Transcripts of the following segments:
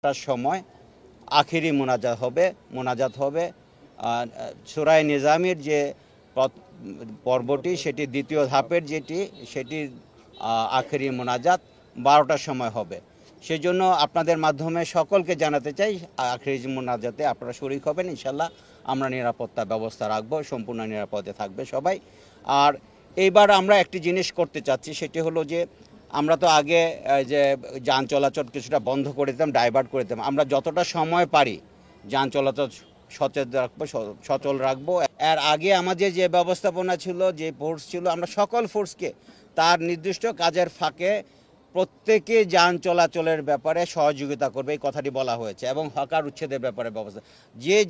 তার সময় আখেরি মোনাজাত হবে সূরা নিজামের যে পর্বটি সেটি দ্বিতীয় ধাপের সেটি আখেরি মোনাজাত 12টার সময় হবে। সেজন্য আপনাদের মাধ্যমে সকলকে জানাতে চাই আখেরি মোনাজাতে আপনারা শরীক হবেন। ইনশাল্লাহ আমরা নিরাপত্তা ব্যবস্থা রাখবো, সম্পূর্ণ নিরাপদে থাকবে সবাই। আর এইবার আমরা একটি জিনিস করতে চাচ্ছি, সেটি হলো যে আমরা তো আগে যে যান চলাচল কিছুটা বন্ধ করে দিতাম, ডাইভার্ট করে দিতাম। আমরা যতটা সময় পারি যান চলাচল সচল রাখবো। এর আগে আমাদের যে ব্যবস্থাপনা ছিল, যে ফোর্স ছিল, আমরা সকল ফোর্সকে তার নির্দিষ্ট কাজের ফাঁকে প্রত্যেকে যান চলাচলের ব্যাপারে সহযোগিতা করবে, এই কথাটি বলা হয়েছে। এবং হকার উচ্ছেদের ব্যাপারে ব্যবস্থা,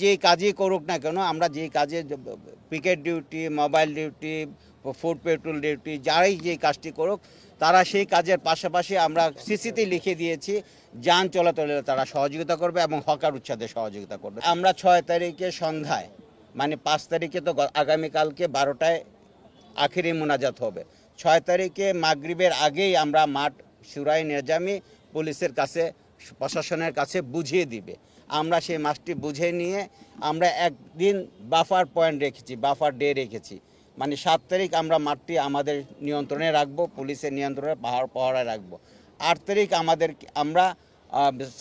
যে কাজই করুক না কেন, আমরা যে কাজে picket duty, mobile duty, food petrol duty, যারাই যে কাজটি করুক, তারা সেই কাজের পাশাপাশি আমরা সিসিতে লিখে দিয়েছি যান চলাচলে তারা সহযোগিতা করবে এবং হকার উচ্ছেদে সহযোগিতা করবে। আমরা 6 তারিখে সন্ধ্যায়, মানে 5 তারিখে তো আগামীকালকে 12টায় আখেরি মোনাজাত হবে। 6 তারিখে মাগরিবের আগেই আমরা মাঠ সূরা নিজামে পুলিশের কাছে, প্রশাসনের কাছে বুঝিয়ে দিবে। আমরা সেই মাঠটি বুঝে নিয়ে আমরা একদিন বাফার পয়েন্ট রেখেছি, বাফার ডে রেখেছি। মানে 7 তারিখ আমরা মাঠটি আমাদের নিয়ন্ত্রণে রাখবো, পুলিশের নিয়ন্ত্রণে পাহারায় রাখবো। 8 তারিখ আমরা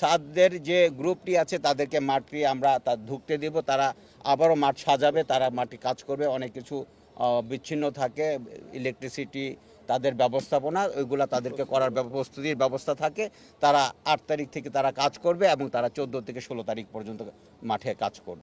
সাদদের যে গ্রুপটি আছে তাদেরকে মাঠটি আমরা ঢুকতে দেব। তারা আবারও মাঠ সাজাবে, তারা মাঠে কাজ করবে। অনেক কিছু বিচ্ছিন্ন থাকে, ইলেকট্রিসিটি, তাদের ব্যবস্থাপনা, ওইগুলো তাদেরকে করার প্রস্তুতির ব্যবস্থা থাকে। তারা 8 তারিখ থেকে তারা কাজ করবে এবং তারা 14 থেকে 16 তারিখ পর্যন্ত মাঠে কাজ করবে।